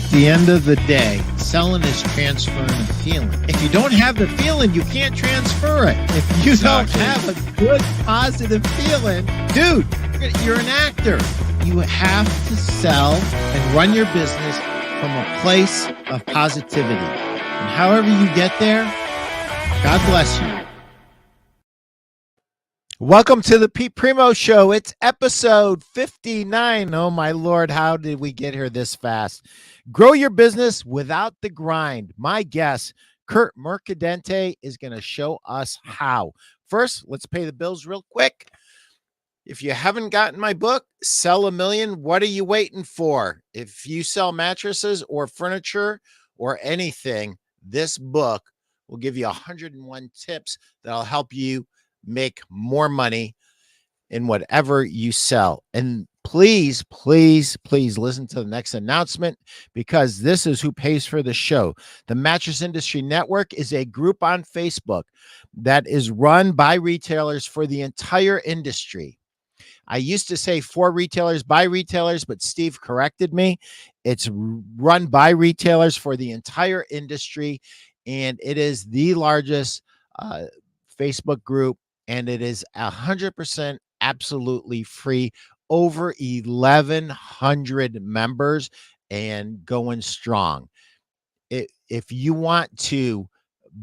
At the end of the day, selling is transferring a feeling. If you don't have the feeling, you can't transfer it. If you don't have a good, positive feeling, dude, you're an actor. You have to sell and run your business from a place of positivity. And however you get there, God bless you. Welcome to the Pete Primeau Show. It's episode 59. Oh, my Lord, how did we get here this fast? Grow your business without the grind. My guest, Curt Mercadante, is going to show us how. First, let's pay the bills real quick. If you haven't gotten my book, Sell a Million, what are you waiting for? If you sell mattresses or furniture or anything, this book will give you 101 tips that'll help you make more money in whatever you sell. And please, please, please listen to the next announcement, because this is who pays for the show. The Mattress Industry Network is a group on Facebook that is run by retailers for the entire industry. I used to say for retailers, by retailers, but Steve corrected me. It's run by retailers for the entire industry, and it is the largest Facebook group, and it is 100% absolutely free. Over 1,100 members and going strong. If you want to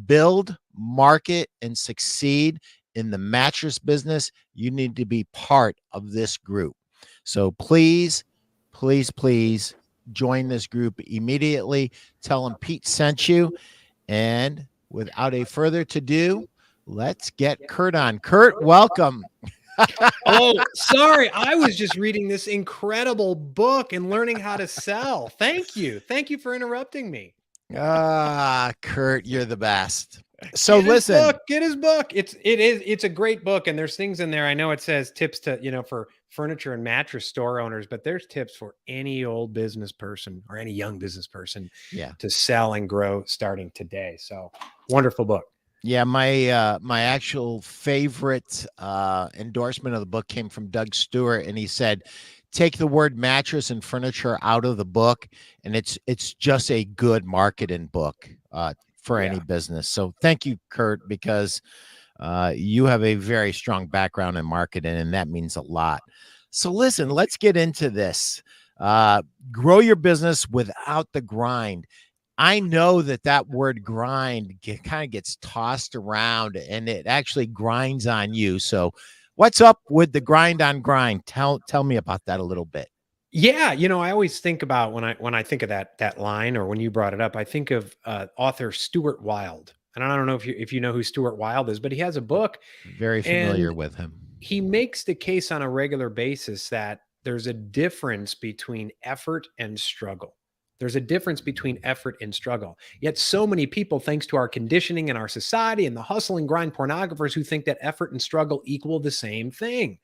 build, market, and succeed in the mattress business, you need to be part of this group. So please, please, please join this group immediately. Tell them Pete sent you. And without a further ado, let's get Curt on. Curt, welcome. Oh, sorry. I was just reading this incredible book and learning how to sell. Thank you. Thank you for interrupting me. Curt, you're the best. So listen, get his book. It's a great book, and there's things in there. I know it says tips to, for furniture and mattress store owners, but there's tips for any old business person or any young business person to sell and grow starting today. So wonderful book. Yeah, my actual favorite endorsement of the book came from Doug Stewart, and he said, take the word mattress and furniture out of the book, and it's just a good marketing book for any business. So thank you, Curt, because you have a very strong background in marketing, and that means a lot. So listen, let's get into this. Grow your business without the grind. I know that word grind kind of gets tossed around, and it actually grinds on you. So what's up with the grind on grind? Tell me about that a little bit. Yeah. I always think about when I think of that line, or when you brought it up, I think of author Stuart Wilde. And I don't know if you know who Stuart Wilde is, but he has a book. Very familiar with him. He makes the case on a regular basis that there's a difference between effort and struggle. There's a difference between effort and struggle. Yet so many people, thanks to our conditioning in our society and the hustle and grind pornographers, who think that effort and struggle equal the same thing.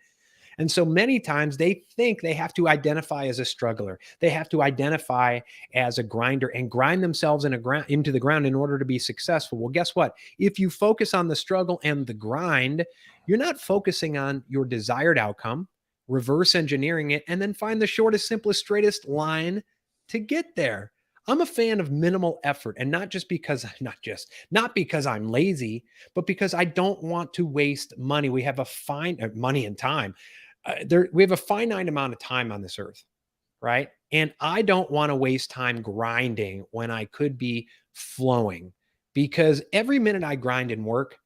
And so many times they think they have to identify as a struggler. They have to identify as a grinder and grind themselves into the ground in order to be successful. Well, guess what? If you focus on the struggle and the grind, you're not focusing on your desired outcome, reverse engineering it, and then find the shortest, simplest, straightest line to get there. I'm a fan of minimal effort, and not because I'm lazy, but because I don't want to waste money. We have money and time. We have a finite amount of time on this earth, right? And I don't want to waste time grinding when I could be flowing, because every minute I grind and work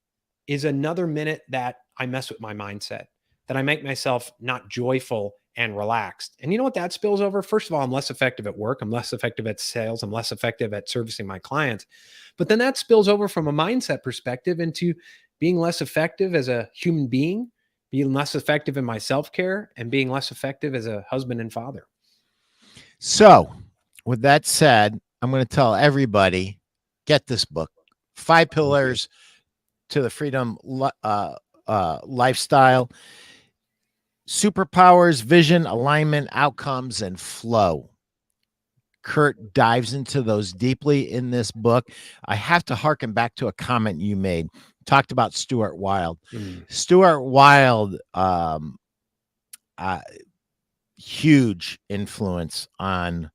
is another minute that I mess with my mindset, that I make myself not joyful and relaxed. And you know what that spills over? First of all, I'm less effective at work. I'm less effective at sales. I'm less effective at servicing my clients. But then that spills over from a mindset perspective into being less effective as a human being, being less effective in my self-care, and being less effective as a husband and father. So with that said, I'm going to tell everybody, get this book, 5 Pillars to the Freedom Lifestyle. Superpowers, vision, alignment, outcomes, and flow. Curt dives into those deeply in this book. I have to harken back to a comment you made. Talked about Stuart Wilde. Stuart Wilde, huge influence on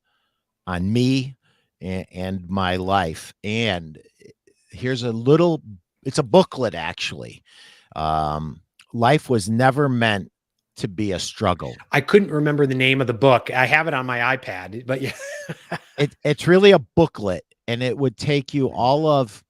me, and my life. And here's it's a booklet actually. Life was never meant to be a struggle. I couldn't remember the name of the book. I have it on my iPad, but yeah. It's really a booklet, and it would take you all of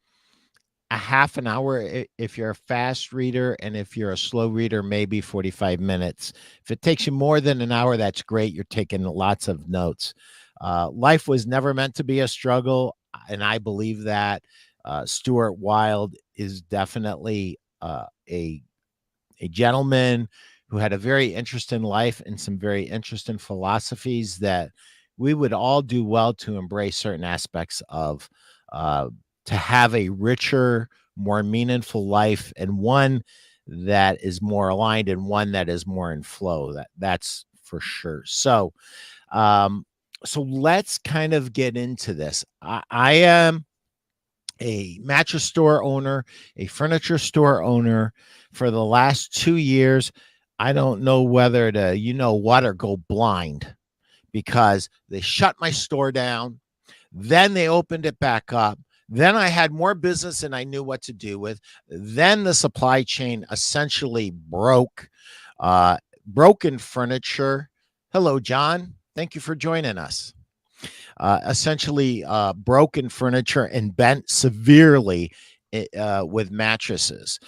a half an hour if you're a fast reader, and if you're a slow reader, maybe 45 minutes. If it takes you more than an hour, that's great. You're taking lots of notes. Life was never meant to be a struggle, and I believe that. Stuart Wilde is definitely a gentleman who had a very interesting life and some very interesting philosophies that we would all do well to embrace certain aspects of, to have a richer, more meaningful life, and one that is more aligned and one that is more in flow. That's for sure. So, so let's kind of get into this. I am a mattress store owner, a furniture store owner for the last 2 years. I don't know whether to, what, or go blind, because they shut my store down. Then they opened it back up. Then I had more business than I knew what to do with. Then the supply chain essentially broke. Broken furniture. Hello, John. Thank you for joining us. Essentially broken furniture and bent severely with mattresses.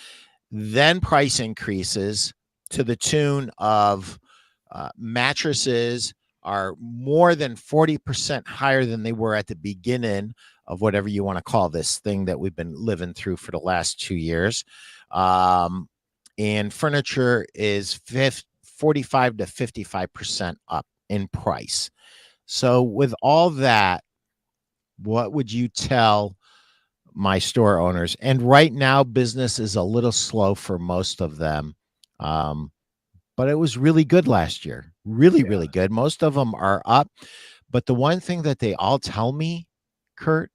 Then price increases to the tune of mattresses are more than 40% higher than they were at the beginning of whatever you want to call this thing that we've been living through for the last 2 years. And furniture is 45 to 55% up in price. So with all that, what would you tell my store owners? And right now, business is a little slow for most of them. But it was really good last year. Really good. Most of them are up. But the one thing that they all tell me, Curt,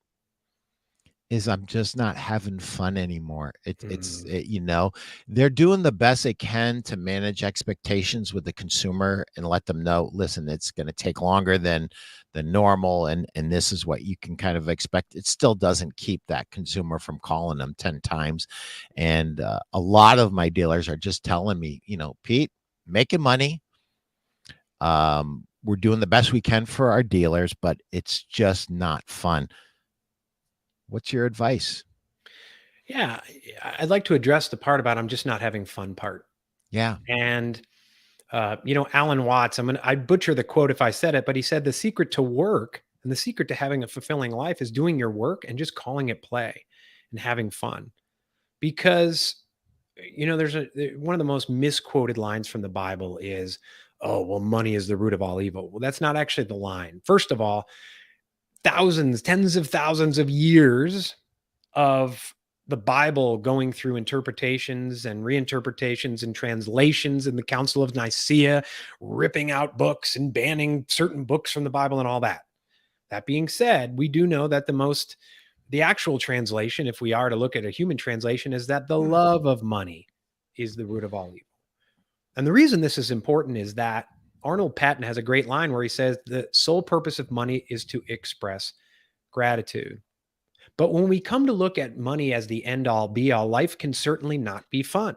is I'm just not having fun anymore. They're doing the best they can to manage expectations with the consumer and let them know, listen, it's going to take longer than normal. And this is what you can kind of expect. It still doesn't keep that consumer from calling them 10 times. And a lot of my dealers are just telling me, Pete, making money. We're doing the best we can for our dealers, but it's just not fun. What's your advice? Yeah, I'd like to address the part about I'm just not having fun part. Yeah. And, Alan Watts, I'd butcher the quote if I said it, but he said the secret to work and the secret to having a fulfilling life is doing your work and just calling it play and having fun. Because, there's one of the most misquoted lines from the Bible is, oh, well, money is the root of all evil. Well, that's not actually the line. First of all, tens of thousands of years of the Bible going through interpretations and reinterpretations and translations in the Council of Nicaea, ripping out books and banning certain books from the Bible and all that. That being said, we do know that the actual translation, if we are to look at a human translation, is that the love of money is the root of all evil. And the reason this is important is that Arnold Patton has a great line where he says the sole purpose of money is to express gratitude. But when we come to look at money as the end all be all, life can certainly not be fun.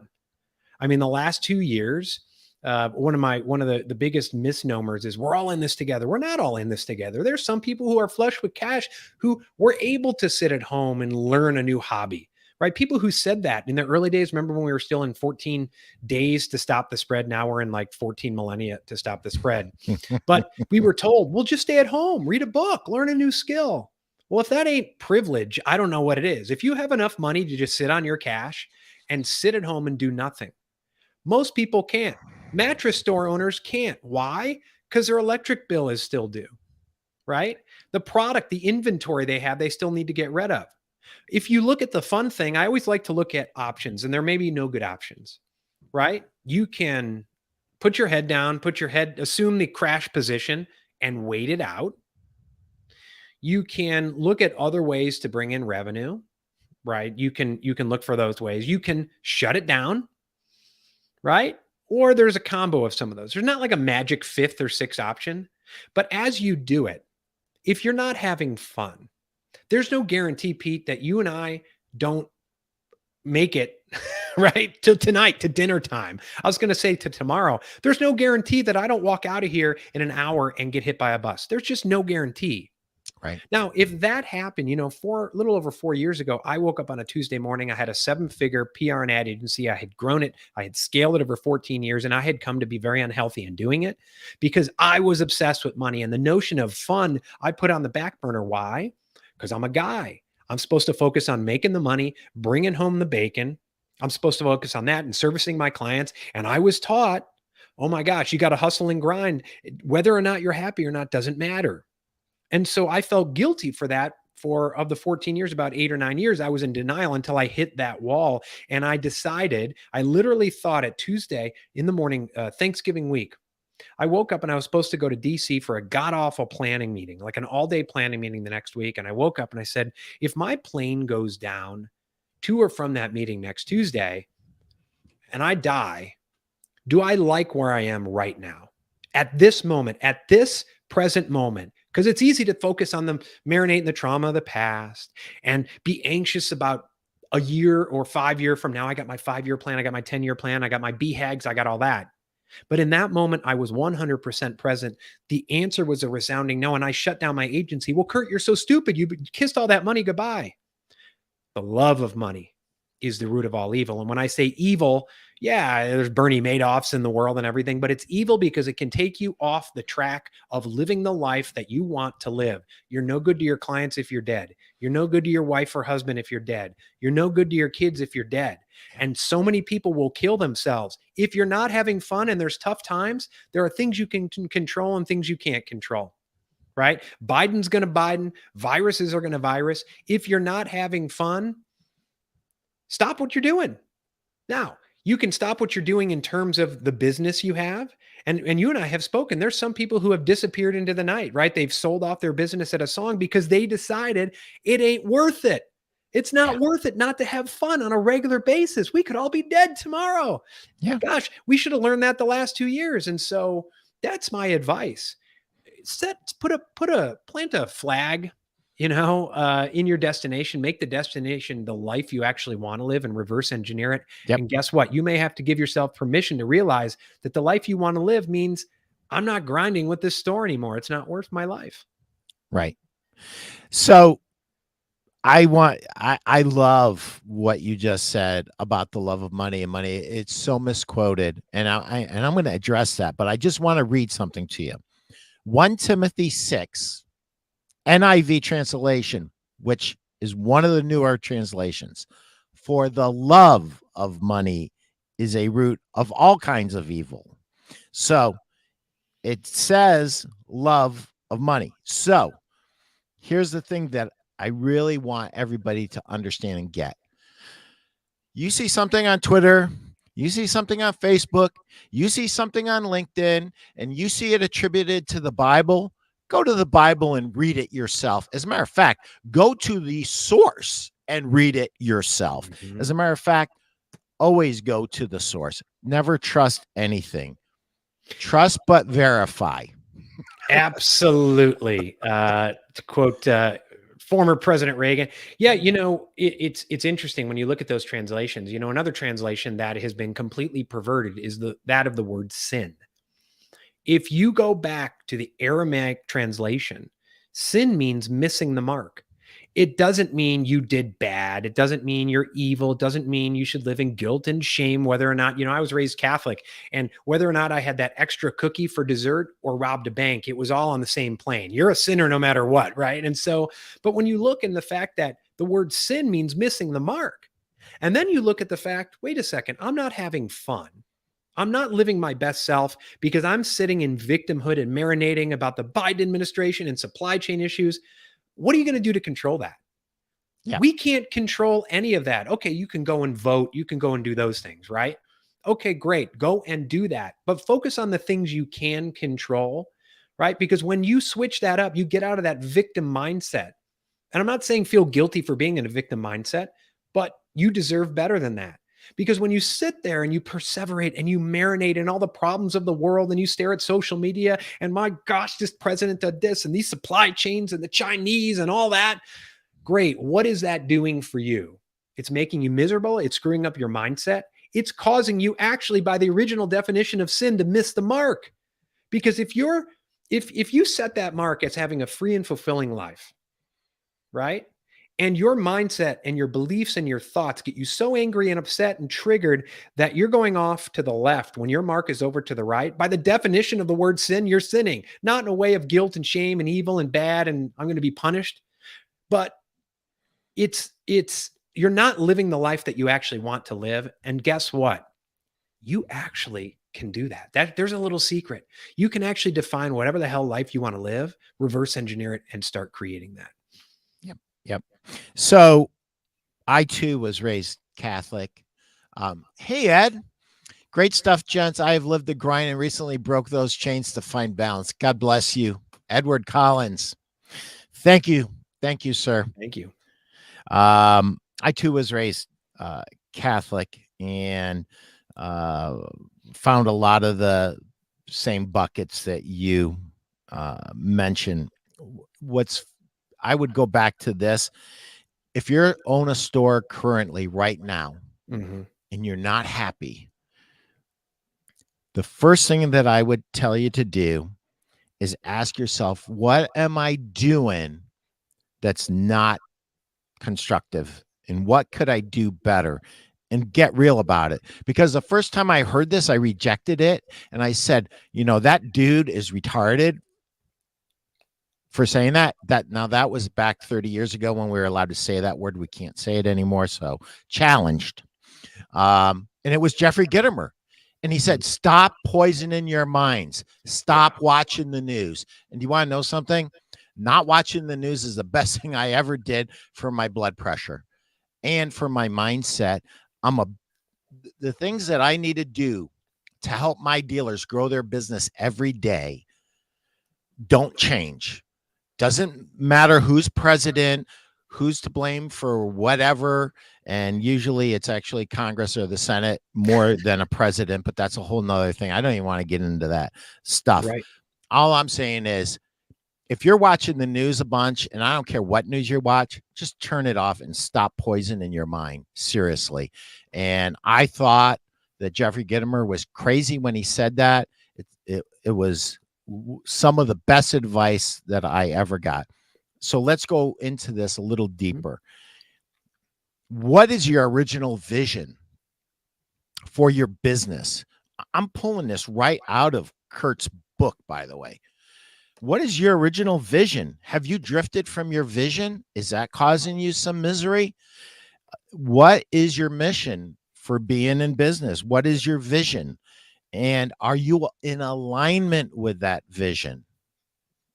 I mean, the last 2 years, one of the biggest misnomers is we're all in this together. We're not all in this together. There's some people who are flush with cash who were able to sit at home and learn a new hobby, right? People who said that in the early days, remember when we were still in 14 days to stop the spread? Now we're in like 14 millennia to stop the spread. But we were told, we'll just stay at home, read a book, learn a new skill. Well, if that ain't privilege, I don't know what it is. If you have enough money to just sit on your cash and sit at home and do nothing, most people can't. Mattress store owners can't. Why? Because their electric bill is still due, right? The product, the inventory they have, they still need to get rid of. If you look at the fun thing, I always like to look at options, and there may be no good options, right? You can put your head down, assume the crash position and wait it out. You can look at other ways to bring in revenue, right? You can look for those ways. You can shut it down, right? Or there's a combo of some of those. There's not like a magic fifth or sixth option, but as you do it, if you're not having fun, there's no guarantee, Pete, that you and I don't make it right till tonight, to dinner time. I was going to say to tomorrow. There's no guarantee that I don't walk out of here in an hour and get hit by a bus. There's just no guarantee. Right. Now, if that happened, a little over 4 years ago, I woke up on a Tuesday morning. I had a 7-figure PR and ad agency. I had grown it. I had scaled it over 14 years, and I had come to be very unhealthy in doing it because I was obsessed with money, and the notion of fun I put on the back burner. Why? Because I'm a guy. I'm supposed to focus on making the money, bringing home the bacon. I'm supposed to focus on that and servicing my clients. And I was taught, oh my gosh, you got to hustle and grind. Whether or not you're happy or not doesn't matter. And so I felt guilty for that. Of the 14 years, about 8 or 9 years, I was in denial until I hit that wall. And I decided, I literally thought at Tuesday in the morning, Thanksgiving week, I woke up and I was supposed to go to DC for a god-awful planning meeting, like an all-day planning meeting the next week. And I woke up and I said, if my plane goes down to or from that meeting next Tuesday and I die, do I like where I am right now? At this moment, at this present moment, because it's easy to focus on the marinate in the trauma of the past and be anxious about a year or 5 year from now. I got my 5-year plan. I got my 10-year plan. I got my BHAGs. I got all that. But in that moment, I was 100% present. The answer was a resounding no. And I shut down my agency. Well, Curt, you're so stupid. You kissed all that money goodbye. The love of money is the root of all evil. And when I say evil, yeah, there's Bernie Madoffs in the world and everything, but it's evil because it can take you off the track of living the life that you want to live. You're no good to your clients if you're dead. You're no good to your wife or husband if you're dead. You're no good to your kids if you're dead. And so many people will kill themselves. If you're not having fun and there's tough times, there are things you can control and things you can't control. Right? Biden's going to Biden. Viruses are going to virus. If you're not having fun, stop what you're doing. Now, you can stop what you're doing in terms of the business you have. And you and I have spoken. There's some people who have disappeared into the night, right? They've sold off their business at a song because they decided it ain't worth it. It's not worth it not to have fun on a regular basis. We could all be dead tomorrow. Yeah. Gosh, we should have learned that the last 2 years. And so that's my advice. Plant a flag, in your destination. Make the destination the life you actually want to live and reverse engineer it. Yep. And guess what? You may have to give yourself permission to realize that the life you want to live means I'm not grinding with this store anymore. It's not worth my life. Right. So I love what you just said about the love of money and money. It's so misquoted. And I'm going to address that, but I just want to read something to you. 1 Timothy 6, NIV translation, which is one of the newer translations. For the love of money is a root of all kinds of evil. So it says love of money. So here's the thing that I really want everybody to understand and get. You see something on Twitter, you see something on Facebook, you see something on LinkedIn, and you see it attributed to the Bible. Go to the Bible and read it yourself. As a matter of fact, go to the source and read it yourself. Mm-hmm. As a matter of fact, always go to the source. Never trust anything. Trust but verify. Absolutely. To quote former President Reagan. Yeah, it's interesting when you look at those translations. Another translation that has been completely perverted is that of the word sin. If you go back to the Aramaic translation, sin means missing the mark. It doesn't mean you did bad. It doesn't mean you're evil. It doesn't mean you should live in guilt and shame, whether or not, I was raised Catholic, and whether or not I had that extra cookie for dessert or robbed a bank, it was all on the same plane. You're a sinner no matter what, right? And so, but when you look in the fact that the word sin means missing the mark, and then you look at the fact, wait a second, I'm not having fun. I'm not living my best self because I'm sitting in victimhood and marinating about the Biden administration and supply chain issues. What are you going to do to control that? Yeah. We can't control any of that. Okay, you can go and vote. You can go and do those things, right? Okay, great. Go and do that. But focus on the things you can control, right? Because when you switch that up, you get out of that victim mindset. And I'm not saying feel guilty for being in a victim mindset, but you deserve better than that. Because when you sit there and you perseverate and you marinate in all the problems of the world and you stare at social media and my gosh, this president did this and these supply chains and the Chinese and all that, great. What is that doing for you? It's making you miserable. It's screwing up your mindset. It's causing you actually, by the original definition of sin, to miss the mark. Because if you set that mark as having a free and fulfilling life, right? And your mindset and your beliefs and your thoughts get you so angry and upset and triggered that you're going off to the left when your mark is over to the right. By the definition of the word sin, you're sinning, not in a way of guilt and shame and evil and bad and I'm going to be punished, but you're not living the life that you actually want to live. And guess what? You actually can do that. There's a little secret. You can actually define whatever the hell life you want to live, reverse engineer it, and start creating that. Yep. So I too was raised Catholic. Hey, Ed. Great stuff, gents. I have lived the grind and recently broke those chains to find balance. God bless you. Edward Collins. Thank you. Thank you, sir. Thank you. I too was raised Catholic and found a lot of the same buckets that you mentioned. I would go back to this. If you own a store currently right now and you're not happy, the first thing that I would tell you to do is ask yourself, what am I doing that's not constructive? And what could I do better? And get real about it. Because the first time I heard this, I rejected it. And I said, that dude is retarded for saying that. Now that was back 30 years ago when we were allowed to say that word. We can't say it anymore. So challenged. And it was Jeffrey Gitomer. And he said, stop poisoning your minds. Stop watching the news. And do you want to know something? Not watching the news is the best thing I ever did for my blood pressure and for my mindset. The things that I need to do to help my dealers grow their business every day don't change. Doesn't matter who's president, who's to blame for whatever. And usually it's actually Congress or the Senate more than a president, but that's a whole nother thing. I don't even want to get into that stuff. Right. All I'm saying is, if you're watching the news a bunch, and I don't care what news you watch, just turn it off and stop poisoning your mind. Seriously. And I thought that Jeffrey Gitomer was crazy when he said that. It was some of the best advice that I ever got. So let's go into this a little deeper. What is your original vision for your business? I'm pulling this right out of Curt's book, by the way. What is your original vision? Have you drifted from your vision? Is that causing you some misery? What is your mission for being in business? What is your vision? And are you in alignment with that vision?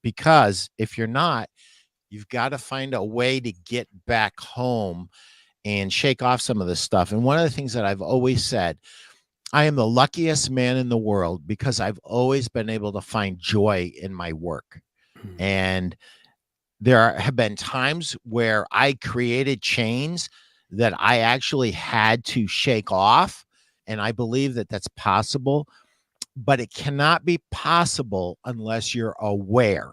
Because if you're not, you've got to find a way to get back home and shake off some of this stuff. And one of the things that I've always said, I am the luckiest man in the world because I've always been able to find joy in my work. And there have been times where I created chains that I actually had to shake off. And I believe that that's possible, but it cannot be possible unless you're aware.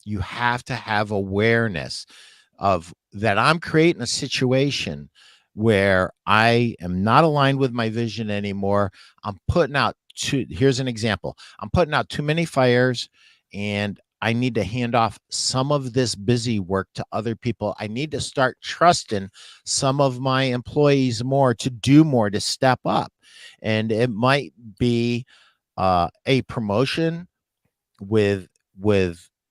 You have to have awareness of that. I'm creating a situation where I am not aligned with my vision anymore. I'm putting out here's an example. I'm putting out too many fires and I need to hand off some of this busy work to other people. I need to start trusting some of my employees more, to do more, to step up. And it might be a promotion with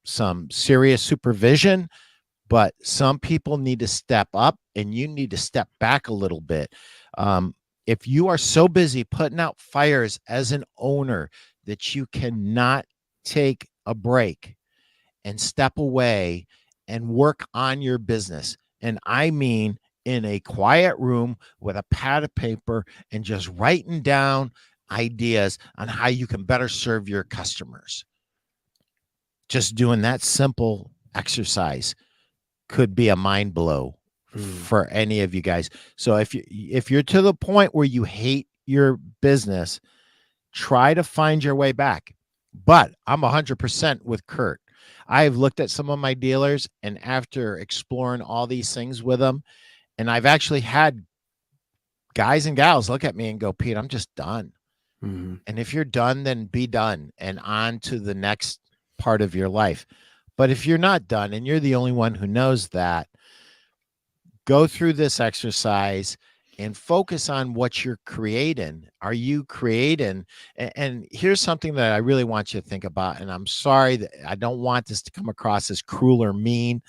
some serious supervision, but some people need to step up and you need to step back a little bit. If you are so busy putting out fires as an owner that you cannot take a break and step away and work on your business, and I mean in a quiet room with a pad of paper and just writing down ideas on how you can better serve your customers, just doing that simple exercise could be a mind blow for any of you guys. So if you're to the point where you hate your business, try to find your way back. But I'm 100% with Curt. I've looked at some of my dealers, and after exploring all these things with them, and I've actually had guys and gals look at me and go, Pete, I'm just done. And if you're done, then be done and on to the next part of your life. But if you're not done and you're the only one who knows that, go through this exercise and focus on what you're creating. Are you creating? And here's something that I really want you to think about. And I'm sorry that I don't want this to come across as cruel or mean,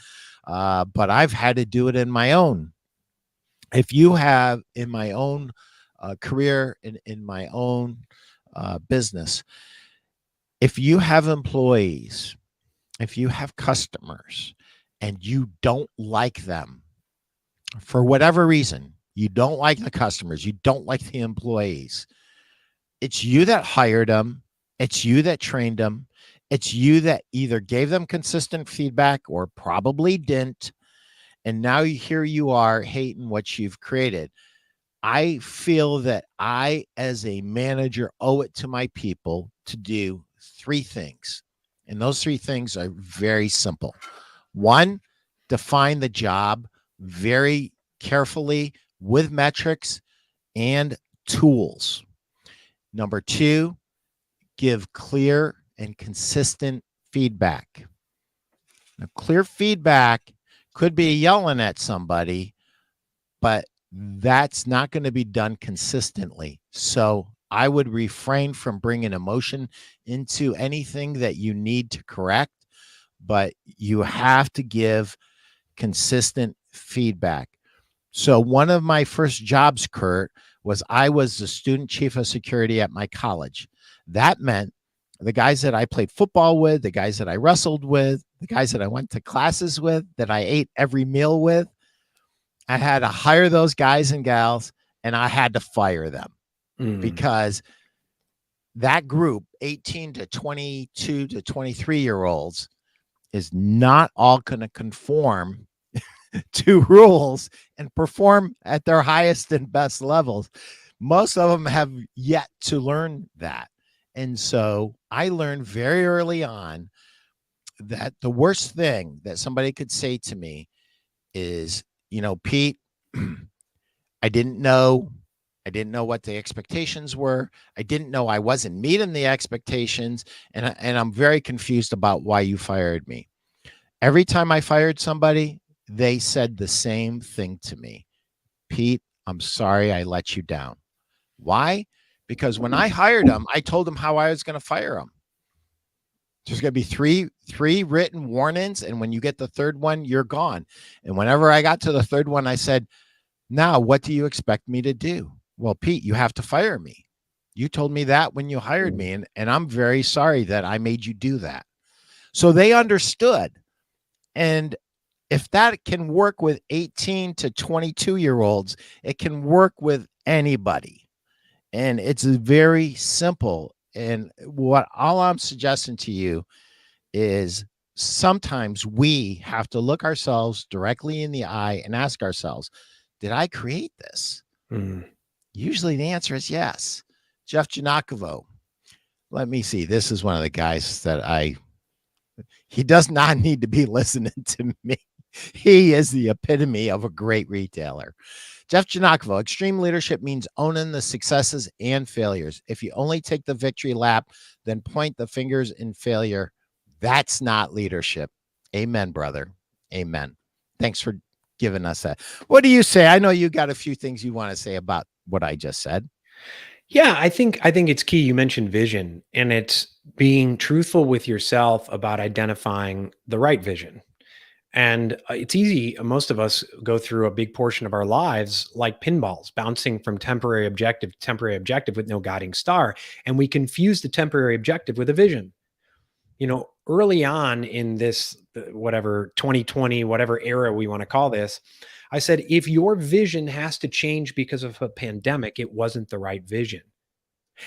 but I've had to do it in my own. If you have in my own career, in my own business, if you have employees, if you have customers, and you don't like them for whatever reason, you don't like the customers, you don't like the employees, it's you that hired them, it's you that trained them, it's you that either gave them consistent feedback or probably didn't, and now here you are hating what you've created. I feel that I, as a manager, owe it to my people to do three things. And those three things are very simple. One, define the job very carefully with metrics and tools. Number two, give clear and consistent feedback. Now, clear feedback could be yelling at somebody, but that's not going to be done consistently. So I would refrain from bringing emotion into anything that you need to correct, but you have to give consistent feedback. So one of my first jobs, Curt, was I was the student chief of security at my college. That meant the guys that I played football with, the guys that I wrestled with, the guys that I went to classes with, that I ate every meal with, I had to hire those guys and gals, and I had to fire them because that group, 18 to 22 to 23-year-olds, is not all going to conform to rules and perform at their highest and best levels. Most of them have yet to learn that. And so I learned very early on that the worst thing that somebody could say to me is, Pete, I didn't know what the expectations were. I didn't know I wasn't meeting the expectations. And I'm very confused about why you fired me. Every time I fired somebody, they said the same thing to me. Pete, I'm sorry I let you down. Why? Because when I hired them, I told them how I was going to fire them. There's going to be three written warnings. And when you get the third one, you're gone. And whenever I got to the third one, I said, now, what do you expect me to do? Well, Pete, you have to fire me. You told me that when you hired me. And I'm very sorry that I made you do that. So they understood. And if that can work with 18 to 22-year-olds, it can work with anybody. And it's very simple. And all I'm suggesting to you is sometimes we have to look ourselves directly in the eye and ask ourselves, did I create this? Usually the answer is yes. Jeff Giannakovo. Let me see. This is one of the guys that he does not need to be listening to me. He is the epitome of a great retailer. Jeff Giannakovo, extreme leadership means owning the successes and failures. If you only take the victory lap, then point the fingers in failure, that's not leadership. Amen, brother. Amen. Thanks for giving us that. What do you say? I know you got a few things you want to say about what I just said. Yeah, I think it's key. You mentioned vision, and it's being truthful with yourself about identifying the right vision. And it's easy. Most of us go through a big portion of our lives like pinballs, bouncing from temporary objective to temporary objective with no guiding star. And we confuse the temporary objective with a vision. Early on in this, whatever 2020, whatever era we want to call this, I said, if your vision has to change because of a pandemic, it wasn't the right vision.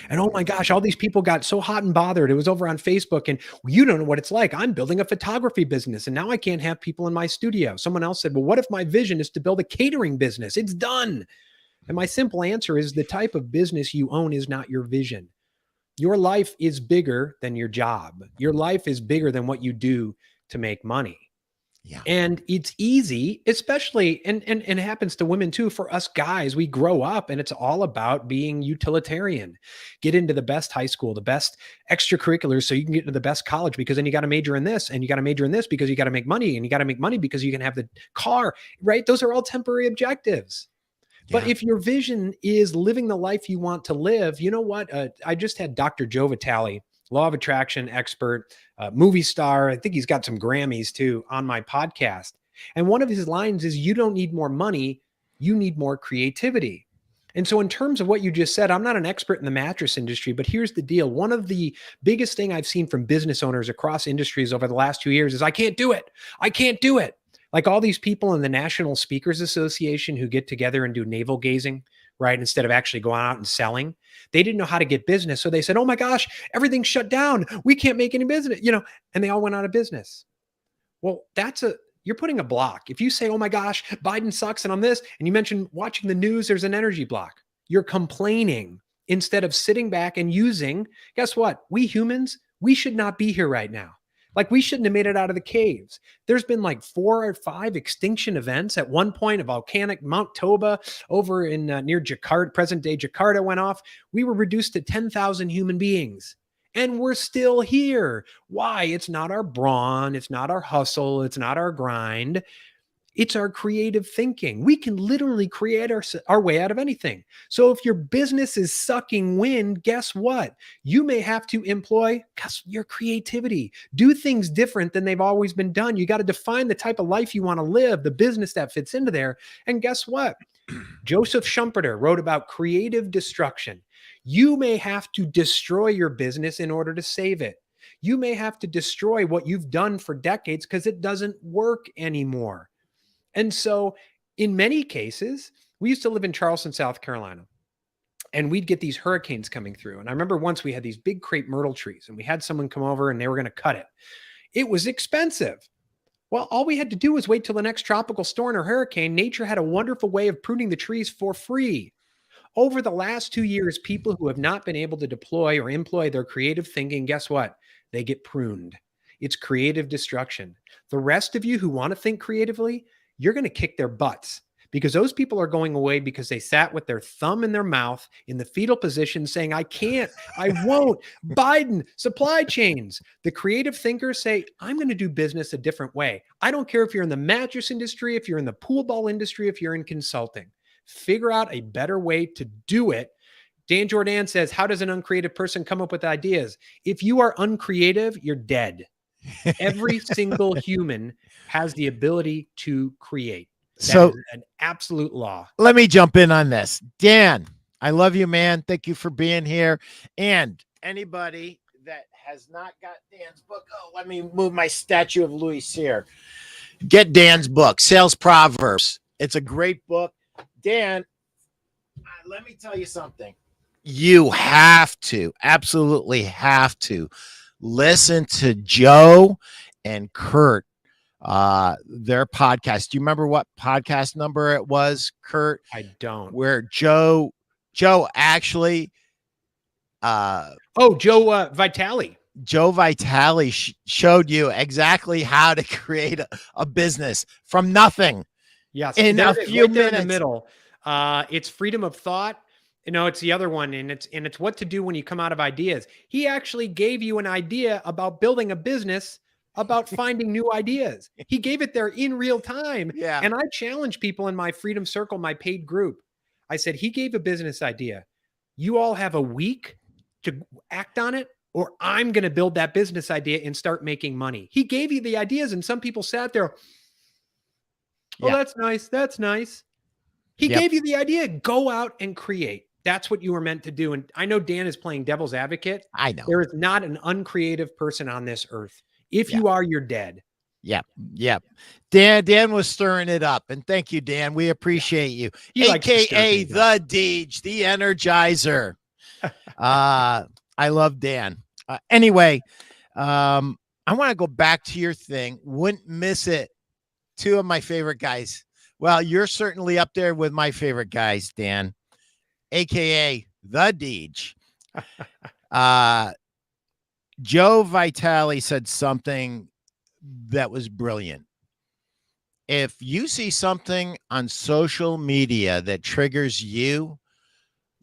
And oh my gosh, all these people got so hot and bothered. It was over on Facebook, and you don't know what it's like. I'm building a photography business and now I can't have people in my studio. Someone else said, well, what if my vision is to build a catering business? It's done. And my simple answer is the type of business you own is not your vision. Your life is bigger than your job. Your life is bigger than what you do to make money. Yeah. And it's easy, especially, and it happens to women too. For us guys, we grow up and it's all about being utilitarian. Get into the best high school, the best extracurriculars so you can get into the best college, because then you got to major in this and you got to major in this because you got to make money, and you got to make money because you can have the car, right? Those are all temporary objectives. But if your vision is living the life you want to live, you know what? I just had Dr. Joe Vitale, law of attraction expert, movie star. I think he's got some Grammys too, on my podcast. And one of his lines is, you don't need more money, you need more creativity. And so in terms of what you just said, I'm not an expert in the mattress industry, but here's the deal. One of the biggest thing I've seen from business owners across industries over the last 2 years is, I can't do it. I can't do it. Like all these people in the National Speakers Association who get together and do navel gazing, right? Instead of actually going out and selling, they didn't know how to get business. So they said, oh my gosh, everything's shut down. We can't make any business, and they all went out of business. Well, you're putting a block. If you say, oh my gosh, Biden sucks and I'm this, and you mentioned watching the news, there's an energy block. You're complaining instead of sitting back and using, guess what? We humans, we should not be here right now. Like, we shouldn't have made it out of the caves. There's been like 4 or 5 extinction events. At one point, a volcanic Mount Toba over in near Jakarta, present day Jakarta, went off. We were reduced to 10,000 human beings, and we're still here. Why? It's not our brawn. It's not our hustle. It's not our grind. It's our creative thinking. We can literally create our way out of anything. So if your business is sucking wind, guess what? You may have to employ your creativity. Do things different than they've always been done. You got to define the type of life you want to live, the business that fits into there. And guess what? Joseph Schumpeter wrote about creative destruction. You may have to destroy your business in order to save it. You may have to destroy what you've done for decades because it doesn't work anymore. And so in many cases, we used to live in Charleston, South Carolina, and we'd get these hurricanes coming through. And I remember once we had these big crepe myrtle trees, and we had someone come over and they were going to cut it. It was expensive. Well, all we had to do was wait till the next tropical storm or hurricane. Nature had a wonderful way of pruning the trees for free. Over the last 2 years, people who have not been able to deploy or employ their creative thinking, guess what? They get pruned. It's creative destruction. The rest of you who want to think creatively, you're going to kick their butts, because those people are going away because they sat with their thumb in their mouth in the fetal position saying, I can't, I won't, Biden, supply chains. The creative thinkers say, I'm going to do business a different way. I don't care if you're in the mattress industry, if you're in the pool ball industry, if you're in consulting. Figure out a better way to do it. Dan Jordan says, how does an uncreative person come up with ideas? If you are uncreative, you're dead. Every single human has the ability to create. That is an absolute law. Let me jump in on this. Dan, I love you, man. Thank you for being here. And anybody that has not got Dan's book, let me move my statue of Louis here. Get Dan's book, Sales Proverbs. It's a great book. Dan, let me tell you something. You have to, absolutely have to listen to Joe and Curt, their podcast. Do you remember what podcast number it was, Curt? I don't. Where Joe actually, Joe Vitale. Joe Vitale showed you exactly how to create a business from nothing. Yes, in a few minutes. In the middle, it's freedom of thought. It's the other one, and it's what to do when you come out of ideas. He actually gave you an idea about building a business, about finding new ideas. He gave it there in real time. Yeah. And I challenge people in my Freedom Circle, my paid group. I said, he gave a business idea. You all have a week to act on it, or I'm going to build that business idea and start making money. He gave you the ideas, and some people sat there. Oh, yeah. That's nice. That's nice. He gave you the idea. Go out and create. That's what you were meant to do. And I know Dan is playing devil's advocate. I know. There is not an uncreative person on this earth. If you are, you're dead. Yep. Dan was stirring it up. And thank you, Dan. We appreciate you. AKA the Deej, the Energizer. I love Dan. Anyway, I want to go back to your thing. Wouldn't miss it. Two of my favorite guys. Well, you're certainly up there with my favorite guys, Dan, aka the Deej. Joe Vitale said something that was brilliant. If you see something on social media that triggers you,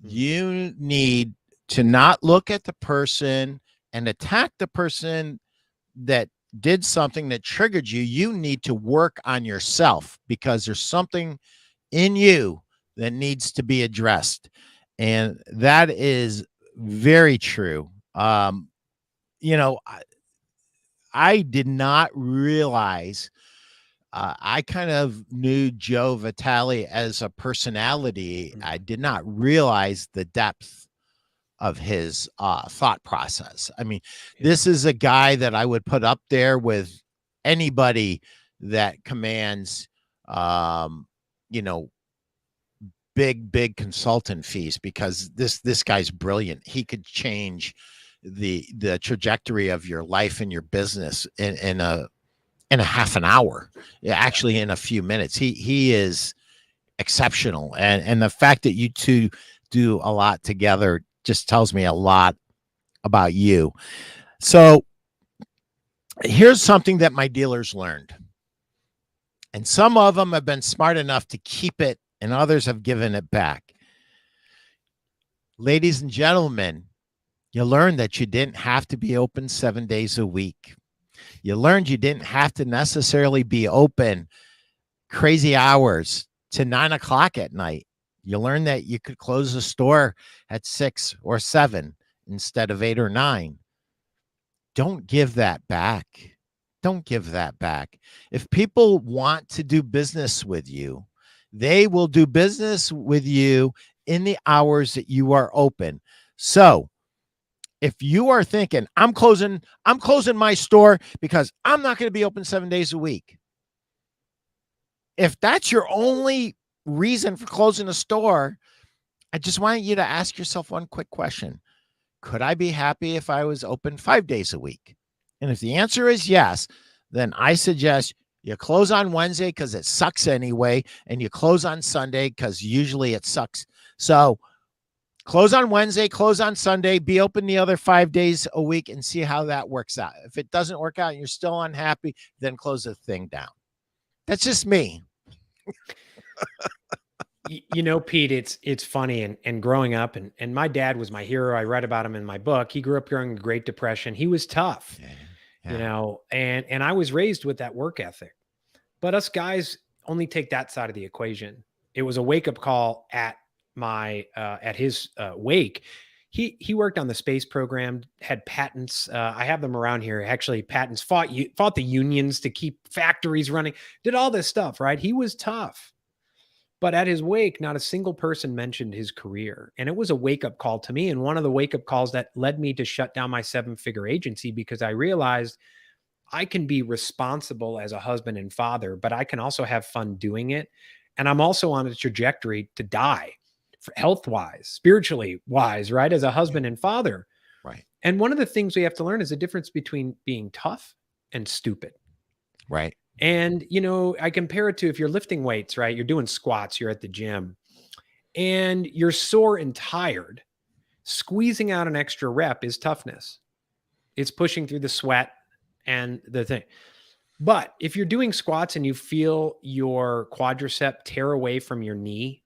you need to not look at the person and attack the person that did something that triggered you. You need to work on yourself because there's something in you that needs to be addressed. And that is very true. You know, I did not realize, I kind of knew Joe Vitale as a personality. I did not realize the depth of his thought process. I mean, this is a guy that I would put up there with anybody that commands, you know, big consultant fees, because this guy's brilliant. He could change the trajectory of your life and your business in a half an hour, actually in a few minutes. He is exceptional, and the fact that you two do a lot together just tells me a lot about you. So here's something that my dealers learned, and some of them have been smart enough to keep it, and others have given it back. Ladies and gentlemen, you learned that you didn't have to be open 7 days a week. You learned you didn't have to necessarily be open crazy hours to 9 o'clock at night. You learned that you could close the store at 6 or 7 instead of 8 or 9. Don't give that back. Don't give that back. If people want to do business with you, they will do business with you in the hours that you are open. So if you are thinking, I'm closing my store because I'm not going to be open 7 days a week. If that's your only reason for closing a store, I just want you to ask yourself one quick question. Could I be happy if I was open 5 days a week? And if the answer is yes, then I suggest you close on Wednesday because it sucks anyway, and you close on Sunday because usually it sucks. So close on Wednesday, close on Sunday, be open the other 5 days a week and see how that works out. If it doesn't work out and you're still unhappy, then close the thing down. That's just me. You know, Pete, it's funny, and growing up, and my dad was my hero. I read about him in my book. He grew up during the Great Depression. He was tough, you know, and I was raised with that work ethic. But us guys only take that side of the equation. It was a wake-up call at his wake. He worked on the space program, had patents. I have them around here. Actually, patents, fought the unions to keep factories running, did all this stuff, right? He was tough. But at his wake, not a single person mentioned his career. And it was a wake-up call to me. And one of the wake-up calls that led me to shut down my 7-figure agency, because I realized I can be responsible as a husband and father, but I can also have fun doing it. And I'm also on a trajectory to die, health-wise, spiritually wise, right? As a husband and father. Right. And one of the things we have to learn is the difference between being tough and stupid. Right. And, you know, I compare it to if you're lifting weights, right? You're doing squats, you're at the gym, and you're sore and tired. Squeezing out an extra rep is toughness. It's pushing through the sweat and the thing. But if you're doing squats and you feel your quadricep tear away from your knee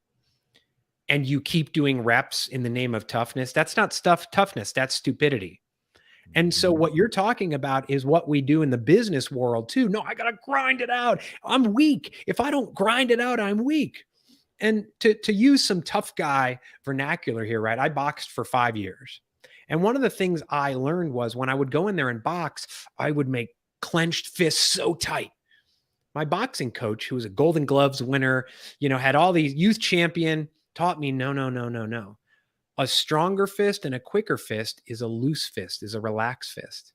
and you keep doing reps in the name of toughness, that's not toughness, that's stupidity. And so what you're talking about is what we do in the business world too. No, I got to grind it out. I'm weak. If I don't grind it out, I'm weak. And to use some tough guy vernacular here, right? I boxed for 5 years. And one of the things I learned was when I would go in there and box, I would make clenched fists so tight. My boxing coach, who was a Golden Gloves winner, you know, had all these youth champion, taught me, no. A stronger fist and a quicker fist is a loose fist, is a relaxed fist.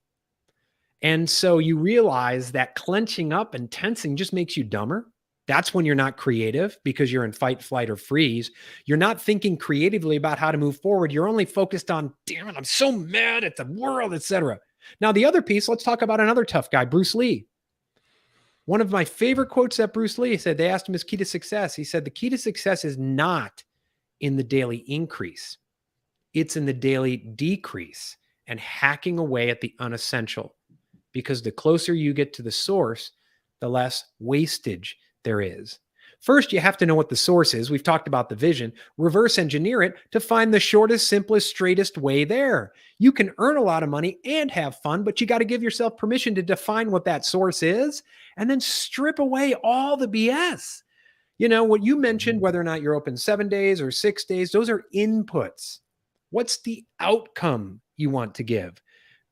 And so you realize that clenching up and tensing just makes you dumber, That's when you're not creative because you're in fight, flight, or freeze. You're not thinking creatively about how to move forward. You're only focused on, damn it, I'm so mad at the world, etc. Now, the other piece, let's talk about another tough guy, Bruce Lee. One of my favorite quotes that Bruce Lee said, they asked him his key to success. He said, the key to success is not in the daily increase. It's in the daily decrease and hacking away at the unessential. Because the closer you get to the source, the less wastage there is. First, you have to know what the source is. We've talked about the vision. Reverse engineer it to find the shortest, simplest, straightest way there. You can earn a lot of money and have fun, but you got to give yourself permission to define what that source is and then strip away all the BS. You know, what you mentioned, whether or not you're open 7 days or 6 days, those are inputs. What's the outcome you want to give?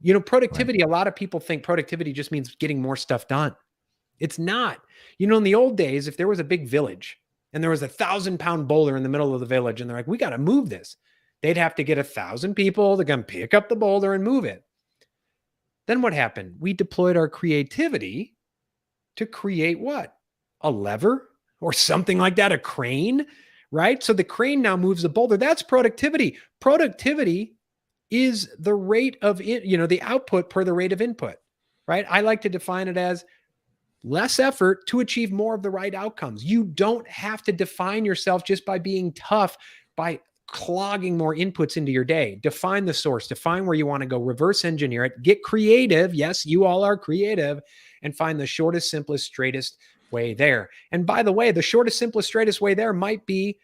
You know, productivity, a lot of people think productivity just means getting more stuff done. It's not. You know, in the old days, if there was a big village and there was 1,000-pound boulder in the middle of the village and they're like, we got to move this, they'd have to get 1,000 people to come pick up the boulder and move it. Then what happened? We deployed our creativity to create what? A lever or something like that, a crane, right? So the crane now moves the boulder. That's productivity. Productivity is the rate of, the output per the rate of input, right? I like to define it as less effort to achieve more of the right outcomes. You don't have to define yourself just by being tough, by clogging more inputs into your day. Define the source, define where you want to go, reverse engineer it, get creative. Yes, you all are creative, and find the shortest, simplest, straightest way there. And by the way, the shortest, simplest, straightest way there might be,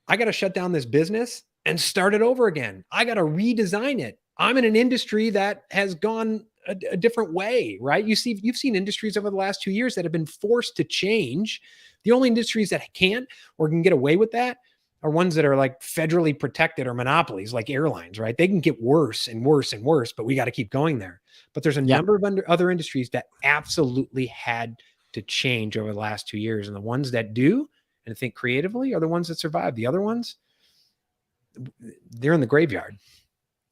I got to shut down this business and start it over again. I got to redesign it. I'm in an industry that has gone a different way, right? You've seen industries over the last 2 years that have been forced to change. The only industries that can't or can get away with that are ones that are like federally protected or monopolies, like airlines, right? They can get worse and worse and worse, but we got to keep going there. But there's a number of other industries that absolutely had to change over the last 2 years. And the ones that do and think creatively are the ones that survive. The other ones, they're in the graveyard.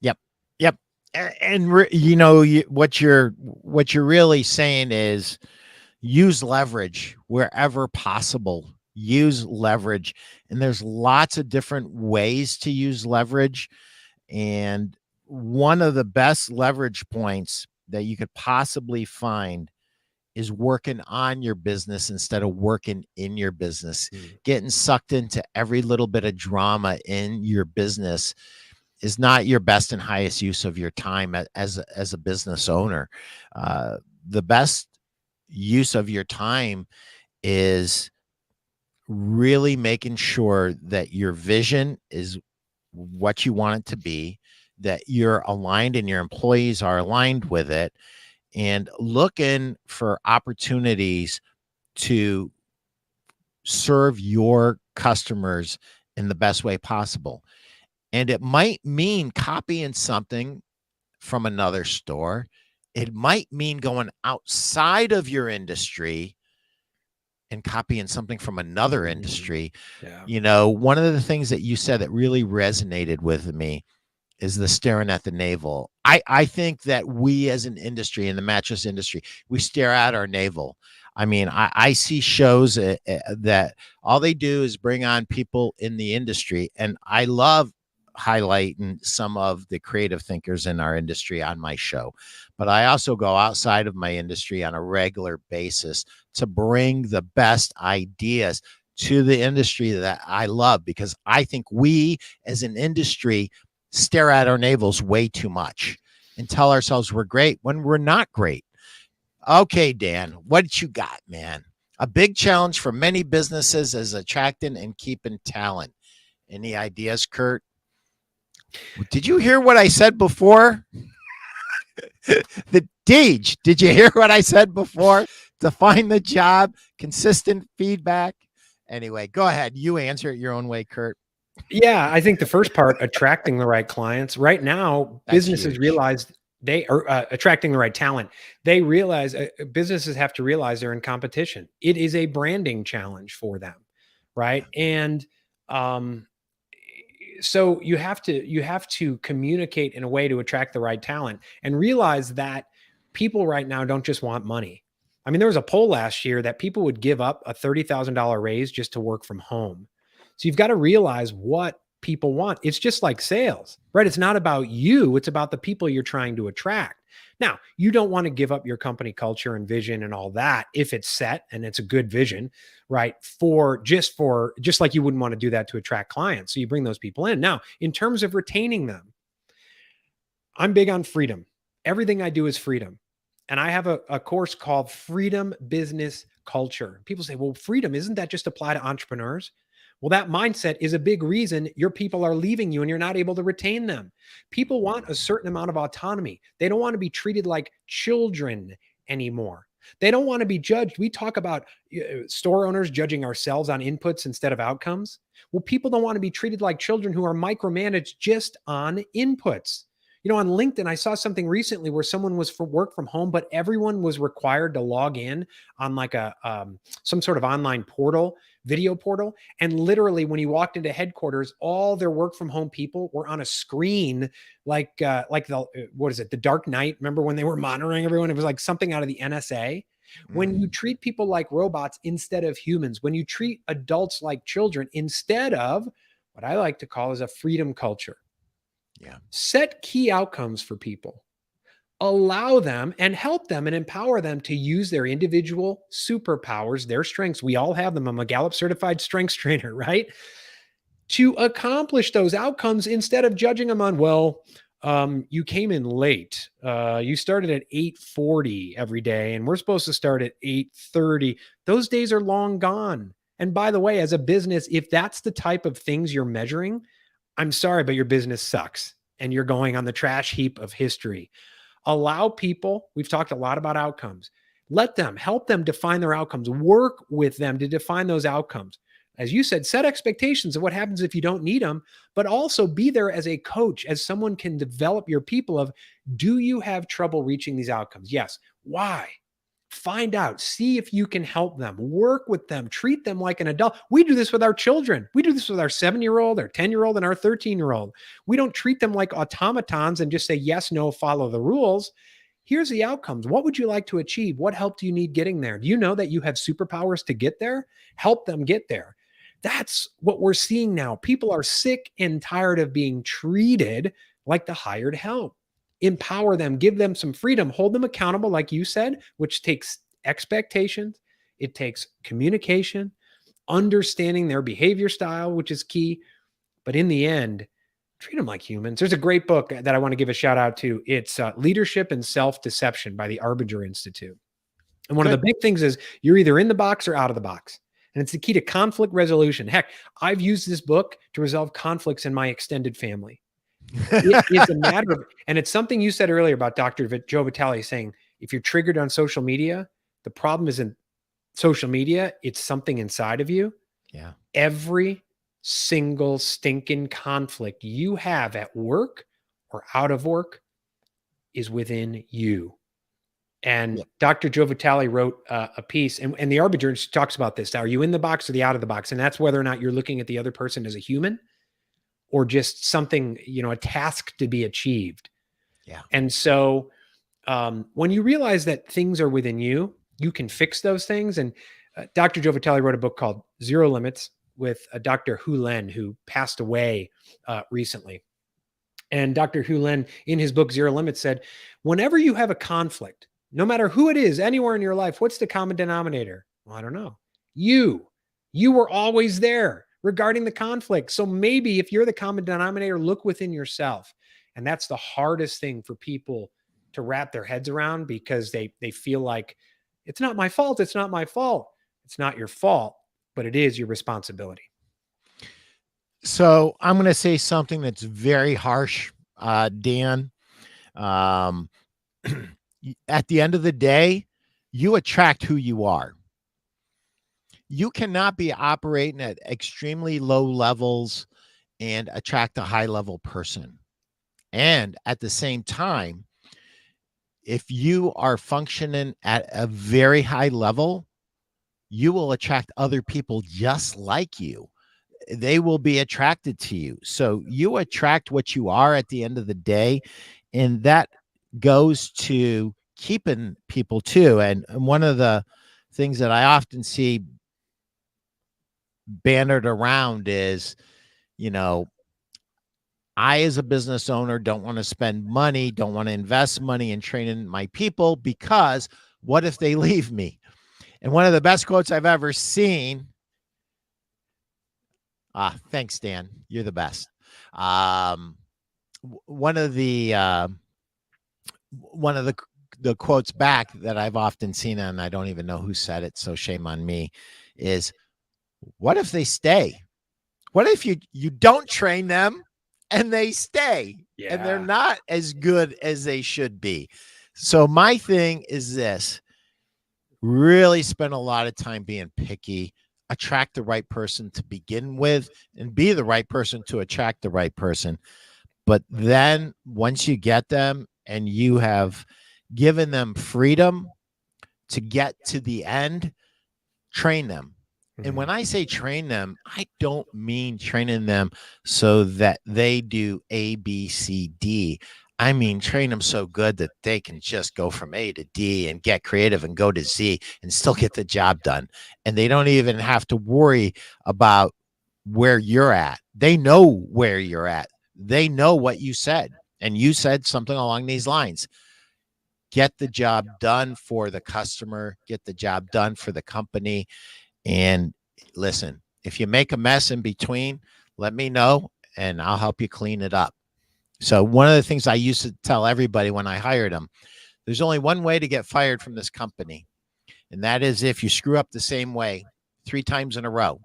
Yep. And what you're really saying is use leverage wherever possible. Use leverage, and there's lots of different ways to use leverage. And one of the best leverage points that you could possibly find is working on your business instead of working in your business. Getting sucked into every little bit of drama in your business is not your best and highest use of your time as a business owner. The best use of your time is really making sure that your vision is what you want it to be, that you're aligned and your employees are aligned with it, and looking for opportunities to serve your customers in the best way possible. And it might mean copying something from another store. It might mean going outside of your industry and copying something from another industry. Yeah. You know, one of the things that you said that really resonated with me is the staring at the navel. I think that we as an industry, in the mattress industry, we stare at our navel. I mean, I see shows that all they do is bring on people in the industry, and I love highlighting some of the creative thinkers in our industry on my show. But I also go outside of my industry on a regular basis to bring the best ideas to the industry that I love, because I think we as an industry stare at our navels way too much and tell ourselves we're great when we're not great. Okay, Dan, what you got, man? A big challenge for many businesses is attracting and keeping talent. Any ideas, Curt? Did you hear what I said before? Did you hear what I said before? Define the job, consistent feedback. Anyway, go ahead. You answer it your own way, Curt. Yeah, I think the first part, attracting the right clients. Right now, That's businesses huge. realize they are attracting the right talent. They realize businesses have to realize they're in competition. It is a branding challenge for them, right? And so you have to communicate in a way to attract the right talent and realize that people right now don't just want money. I mean, there was a poll last year that people would give up a $30,000 raise just to work from home. So you've got to realize what people want. It's just like sales, right? It's not about you. It's about the people you're trying to attract. Now, you don't want to give up your company culture and vision and all that if it's set and it's a good vision, right? Just like you wouldn't want to do that to attract clients. So you bring those people in. Now, in terms of retaining them, I'm big on freedom. Everything I do is freedom. And I have a course called Freedom Business Culture. People say, well, freedom, isn't that just apply to entrepreneurs? Well, that mindset is a big reason your people are leaving you and you're not able to retain them. People want a certain amount of autonomy. They don't want to be treated like children anymore. They don't want to be judged. We talk about store owners judging ourselves on inputs instead of outcomes. Well, people don't want to be treated like children who are micromanaged just on inputs. You know, on LinkedIn, I saw something recently where someone was for work from home, but everyone was required to log in on like some sort of online portal, video portal. And literally when you walked into headquarters, all their work from home people were on a screen, like the Dark Knight. Remember when they were monitoring everyone? It was like something out of the NSA. When you treat people like robots instead of humans, when you treat adults like children instead of what I like to call as a freedom culture. Yeah. Set key outcomes for people. Allow them and help them and empower them to use their individual superpowers, their strengths. We all have them. I'm a Gallup certified strengths trainer, right? To accomplish those outcomes instead of judging them on, well, you came in late. You started at 8:40 every day, and we're supposed to start at 8:30. Those days are long gone. And by the way, as a business, if that's the type of things you're measuring, I'm sorry, but your business sucks and you're going on the trash heap of history. Allow people, we've talked a lot about outcomes. Let them, help them define their outcomes, work with them to define those outcomes. As you said, set expectations of what happens if you don't need them, but also be there as a coach, as someone can develop your people of, do you have trouble reaching these outcomes? Yes. Why? Find out, see if you can help them, work with them, treat them like an adult. We do this with our children. We do this with our 7-year-old, our 10-year-old, and our 13-year-old. We don't treat them like automatons and just say, yes, no, follow the rules. Here's the outcomes. What would you like to achieve? What help do you need getting there? Do you know that you have superpowers to get there? Help them get there. That's what we're seeing now. People are sick and tired of being treated like the hired help. Empower them, give them some freedom, hold them accountable, like you said, which takes expectations. It takes communication, understanding their behavior style, which is key. But in the end, treat them like humans. There's a great book that I want to give a shout out to. It's Leadership and Self-Deception by the Arbinger Institute. And one of the big things is you're either in the box or out of the box. And it's the key to conflict resolution. Heck, I've used this book to resolve conflicts in my extended family. It's a matter of, and it's something you said earlier about Dr. Joe Vitale saying, if you're triggered on social media, the problem isn't social media, it's something inside of you. Yeah. Every single stinking conflict you have at work or out of work is within you. And Dr. Joe Vitale wrote a piece, and the Arbinger talks about this. Are you in the box or the out of the box? And that's whether or not you're looking at the other person as a human or just something, a task to be achieved. Yeah. And so when you realize that things are within you, you can fix those things. And Dr. Joe Vitale wrote a book called Zero Limits with Dr. Hu Len, who passed away recently. And Dr. Hu Len, in his book, Zero Limits, said, whenever you have a conflict, no matter who it is, anywhere in your life, what's the common denominator? Well, I don't know. You were always there regarding the conflict. So maybe if you're the common denominator, look within yourself. And that's the hardest thing for people to wrap their heads around, because they feel like it's not my fault. It's not my fault. It's not your fault, but it is your responsibility. So I'm going to say something that's very harsh, Dan. At the end of the day, you attract who you are. You cannot be operating at extremely low levels and attract a high level person. And at the same time, if you are functioning at a very high level, you will attract other people just like you. They will be attracted to you. So you attract what you are at the end of the day. And that goes to keeping people too. And one of the things that I often see bannered around is, you know, I, as a business owner, don't want to spend money, don't want to invest money in training my people, because what if they leave me? And one of the best quotes I've ever seen, thanks, Dan, you're the best. One of the quotes back that I've often seen, and I don't even know who said it, so shame on me, is, what if they stay? What if you don't train them and they stay and they're not as good as they should be? So my thing is this: really spend a lot of time being picky, attract the right person to begin with, and be the right person to attract the right person. But then once you get them and you have given them freedom to get to the end, train them. And when I say train them, I don't mean training them so that they do A, B, C, D. I mean, train them so good that they can just go from A to D and get creative and go to Z and still get the job done. And they don't even have to worry about where you're at. They know where you're at. They know what you said. And you said something along these lines: get the job done for the customer, get the job done for the company. And listen, if you make a mess in between, let me know and I'll help you clean it up. So one of the things I used to tell everybody when I hired them, there's only one way to get fired from this company. And that is if you screw up the same way 3 times in a row,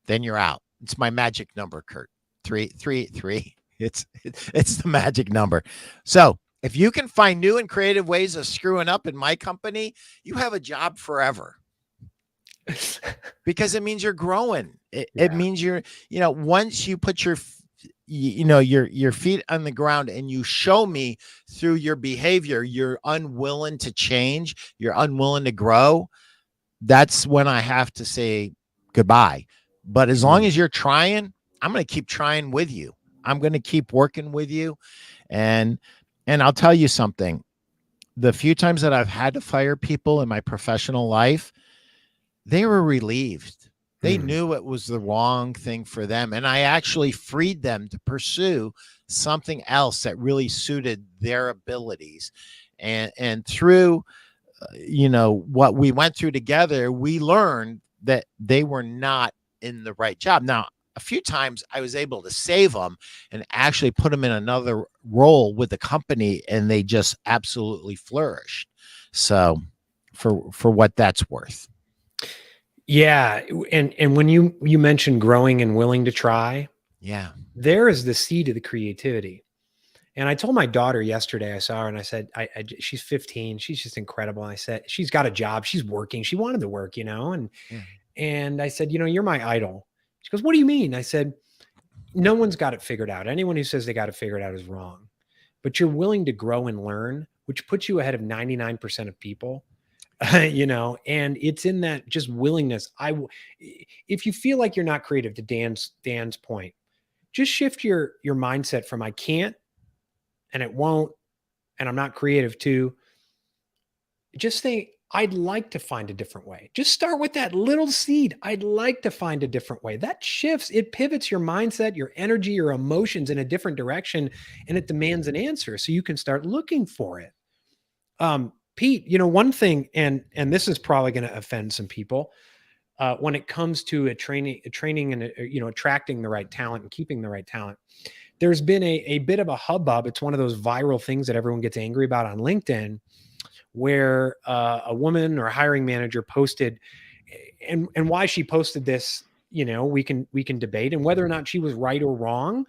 then you're out. It's my magic number, Curt. 3. It's the magic number. So if you can find new and creative ways of screwing up in my company, you have a job forever. Because it means you're growing. It means you're, once you put your feet on the ground and you show me through your behavior, you're unwilling to change, you're unwilling to grow, that's when I have to say goodbye. But as long as you're trying, I'm going to keep trying with you. I'm going to keep working with you. And I'll tell you something. The few times that I've had to fire people in my professional life, they were relieved. They knew it was the wrong thing for them. And I actually freed them to pursue something else that really suited their abilities. And through, what we went through together, we learned that they were not in the right job. Now, a few times I was able to save them and actually put them in another role with the company, and they just absolutely flourished. So for what that's worth. Yeah. And when you mentioned growing and willing to try, there is the seed of the creativity. And I told my daughter yesterday, I saw her and I said, she's 15. She's just incredible. And I said, she's got a job. She's working. She wanted to work, and I said, you're my idol. She goes, what do you mean? I said, no one's got it figured out. Anyone who says they got it figured out is wrong, but you're willing to grow and learn, which puts you ahead of 99% of people. And it's in that just willingness. If you feel like you're not creative, to Dan's point, just shift your mindset from I can't and it won't, and I'm not creative to, just think, I'd like to find a different way. Just start with that little seed. I'd like to find a different way. That shifts, it pivots your mindset, your energy, your emotions in a different direction, and it demands an answer. So you can start looking for it. Pete, one thing, and this is probably going to offend some people, when it comes to a training and attracting the right talent and keeping the right talent, there's been a bit of a hubbub. It's one of those viral things that everyone gets angry about on LinkedIn, where a woman or a hiring manager posted, and why she posted this, we can debate, and whether or not she was right or wrong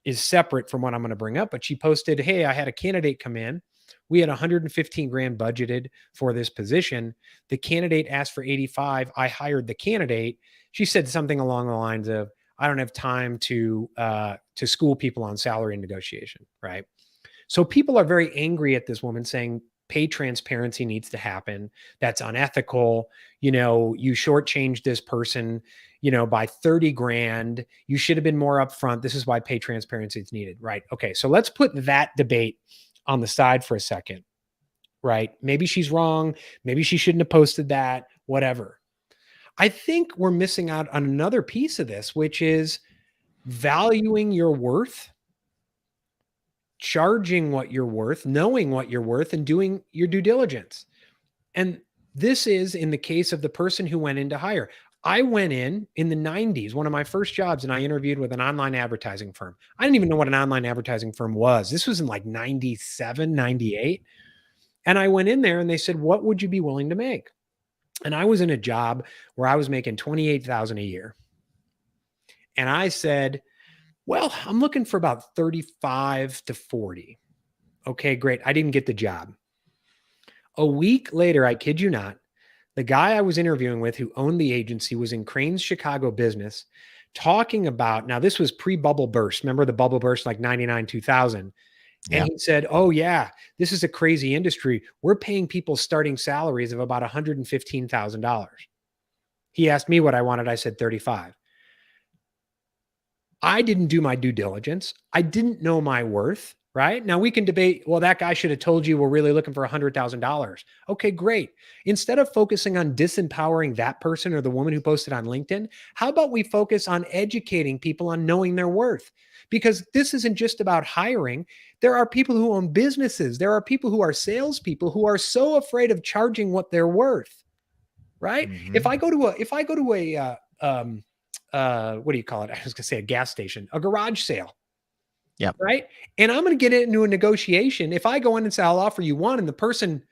is separate from what I'm going to bring up. But she posted, hey, I had a candidate come in. We had 115 grand budgeted for this position. The candidate asked for 85. I hired the candidate. She said something along the lines of, I don't have time to school people on salary negotiation. Right. So people are very angry at this woman, saying pay transparency needs to happen. That's unethical. You shortchanged this person, by 30 grand. You should have been more upfront. This is why pay transparency is needed. Right. Okay. So let's put that debate on the side for a second. right? Maybe she's wrong. Maybe she shouldn't have posted that, whatever. I think we're missing out on another piece of this, which is valuing your worth, charging what you're worth, knowing what you're worth, and doing your due diligence. And this is in the case of the person who went in to hire. I went in the 90s, one of my first jobs, and I interviewed with an online advertising firm. I didn't even know what an online advertising firm was. This was in like 97, 98. And I went in there and they said, what would you be willing to make? And I was in a job where I was making $28,000 a year. And I said, well, I'm looking for about 35 to 40. Okay, great. I didn't get the job. A week later, I kid you not, the guy I was interviewing with who owned the agency was in Crane's Chicago business talking about, now this was pre-bubble burst. Remember the bubble burst like 99, 2000. And he said, oh yeah, this is a crazy industry. We're paying people starting salaries of about $115,000. He asked me what I wanted. I said 35. I didn't do my due diligence. I didn't know my worth, right? Now we can debate, well, that guy should have told you we're really looking for $100,000. Okay, great. Instead of focusing on disempowering that person or the woman who posted on LinkedIn, how about we focus on educating people on knowing their worth? Because this isn't just about hiring. There are people who own businesses. There are people who are salespeople who are so afraid of charging what they're worth, right? Mhm. If I go to a what do you call it? I was gonna say a gas station, a garage sale. Yep. Right. And I'm going to get into a negotiation. If I go in and say, I'll offer you one, and the person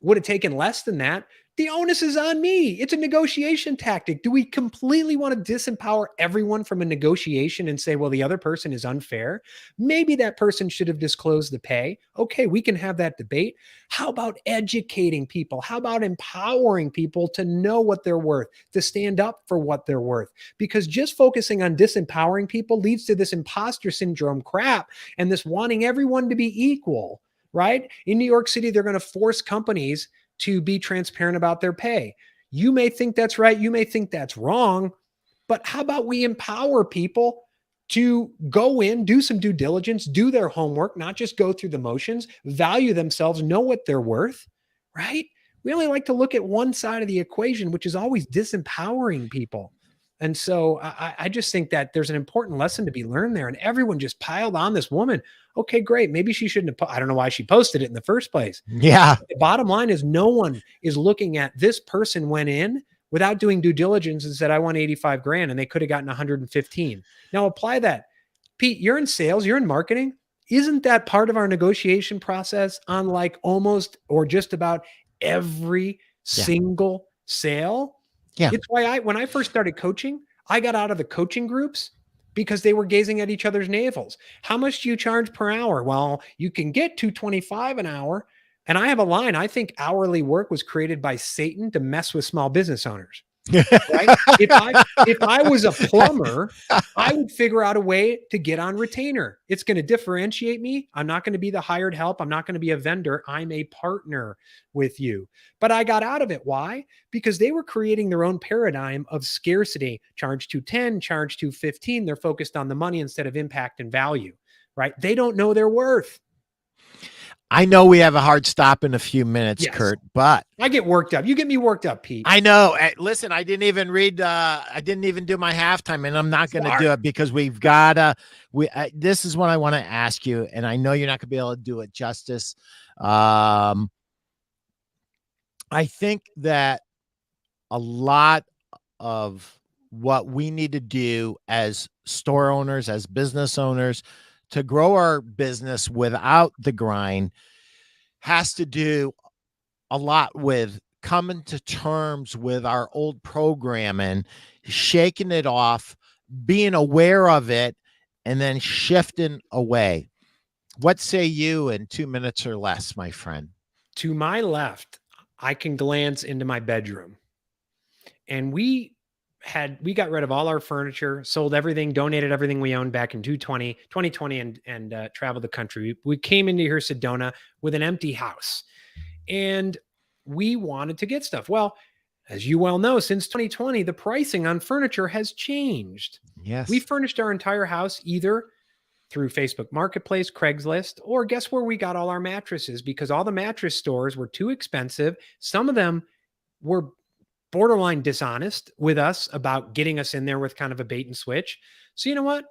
would have taken less than that, the onus is on me. It's a negotiation tactic. Do we completely want to disempower everyone from a negotiation and say, well, the other person is unfair? Maybe that person should have disclosed the pay. Okay, we can have that debate. How about educating people? How about empowering people to know what they're worth, to stand up for what they're worth? Because just focusing on disempowering people leads to this imposter syndrome crap and this wanting everyone to be equal. Right? In New York City, they're going to force companies to be transparent about their pay. You may think that's right. You may think that's wrong. But how about we empower people to go in, do some due diligence, do their homework, not just go through the motions, value themselves, know what they're worth, right? We only like to look at one side of the equation, which is always disempowering people. And so I just think that there's an important lesson to be learned there. And everyone just piled on this woman. Okay, great. Maybe she shouldn't have. I don't know why she posted it in the first place. Yeah. But the bottom line is no one is looking at this person went in without doing due diligence and said, I want 85 grand, and they could have gotten 115. Now apply that. Pete, you're in sales, you're in marketing. Isn't that part of our negotiation process on like almost or just about every single sale? Yeah. It's why when I first started coaching, I got out of the coaching groups because they were gazing at each other's navels. How much do you charge per hour? Well, you can get $225 an hour. And I have a line. I think hourly work was created by Satan to mess with small business owners. Right? If I was a plumber, I would figure out a way to get on retainer. It's going to differentiate me. I'm not going to be the hired help. I'm not going to be a vendor. I'm a partner with you. But I got out of it. Why? Because they were creating their own paradigm of scarcity. Charge 210, charge 215. They're focused on the money instead of impact and value, right? They don't know their worth. I know we have a hard stop in a few minutes, Yes. Curt, but I get worked up. You get me worked up, Pete. I know. Listen, I didn't even read. I didn't even do my halftime, and I'm not going to do it because we've got to. This is what I want to ask you, and I know you're not going to be able to do it justice. I think that a lot of what we need to do as store owners, as business owners, to grow our business without the grind has to do a lot with coming to terms with our old programming, shaking it off, being aware of it, and then shifting away. What say you in 2 minutes or less, my friend? To my left, I can glance into my bedroom, and we got rid of all our furniture, sold everything, donated everything we owned back in 2020 and traveled the country. We came into here, Sedona, with an empty house, and we wanted to get stuff. Well, as you well know, since 2020, the pricing on furniture has changed. Yes. We furnished our entire house either through Facebook Marketplace, Craigslist, or guess where we got all our mattresses? Because all the mattress stores were too expensive. Some of them were borderline dishonest with us about getting us in there with kind of a bait and switch. So you know what?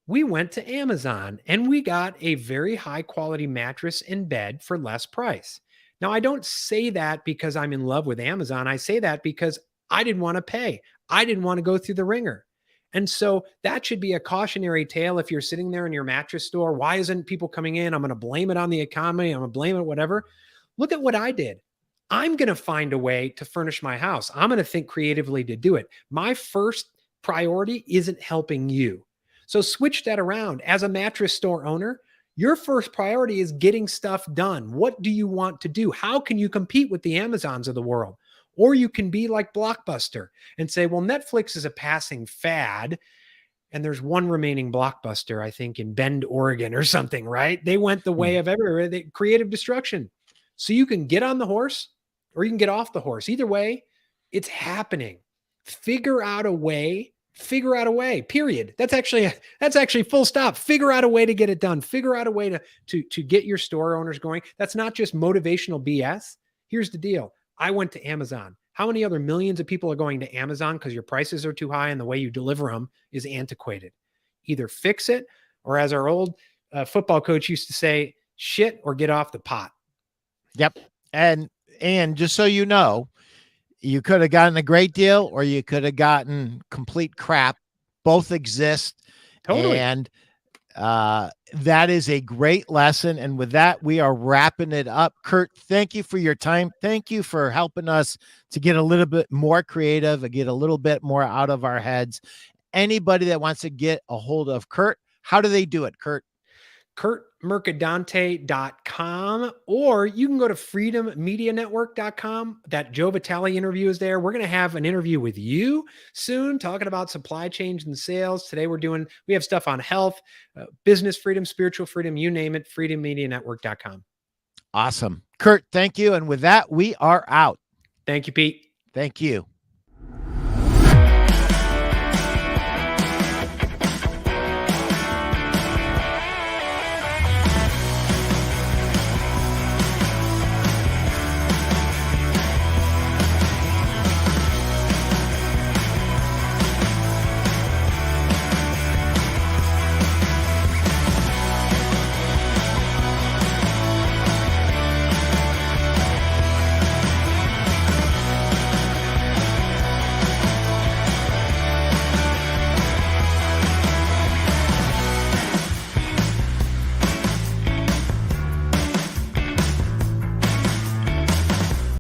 We went to Amazon and we got a very high quality mattress and bed for less price. Now, I don't say that because I'm in love with Amazon. I say that because I didn't want to pay. I didn't want to go through the ringer. And so that should be a cautionary tale if you're sitting there in your mattress store. Why isn't people coming in? I'm going to blame it on the economy. I'm going to blame it, whatever. Look at what I did. I'm going to find a way to furnish my house. I'm going to think creatively to do it. My first priority isn't helping you. So switch that around. As a mattress store owner, your first priority is getting stuff done. What do you want to do? How can you compete with the Amazons of the world? Or you can be like Blockbuster and say, well, Netflix is a passing fad. And there's one remaining Blockbuster, I think, in Bend, Oregon or something, right? They went the way of everywhere, creative destruction. So you can get on the horse or you can get off the horse. Either way, it's happening. Figure out a way, period. That's actually full stop. Figure out a way to get it done. Figure out a way to get your store owners going. That's not just motivational BS. Here's the deal. I went to Amazon. How many other millions of people are going to Amazon because your prices are too high and the way you deliver them is antiquated? Either fix it, or as our old football coach used to say, shit or get off the pot. Yep. And just so you know, you could have gotten a great deal or you could have gotten complete crap. Both exist. Totally. And that is a great lesson. And with that, we are wrapping it up. Curt, thank you for your time. Thank you for helping us to get a little bit more creative and get a little bit more out of our heads. Anybody that wants to get a hold of Curt, how do they do it, Curt? CurtMercadante.com, or you can go to freedommedianetwork.com. That Joe Vitale interview is there. We're going to have an interview with you soon talking about supply chains and sales. Today we have stuff on health, business freedom, spiritual freedom, you name it, freedommedianetwork.com. Awesome. Curt, thank you. And with that, we are out. Thank you, Pete. Thank you.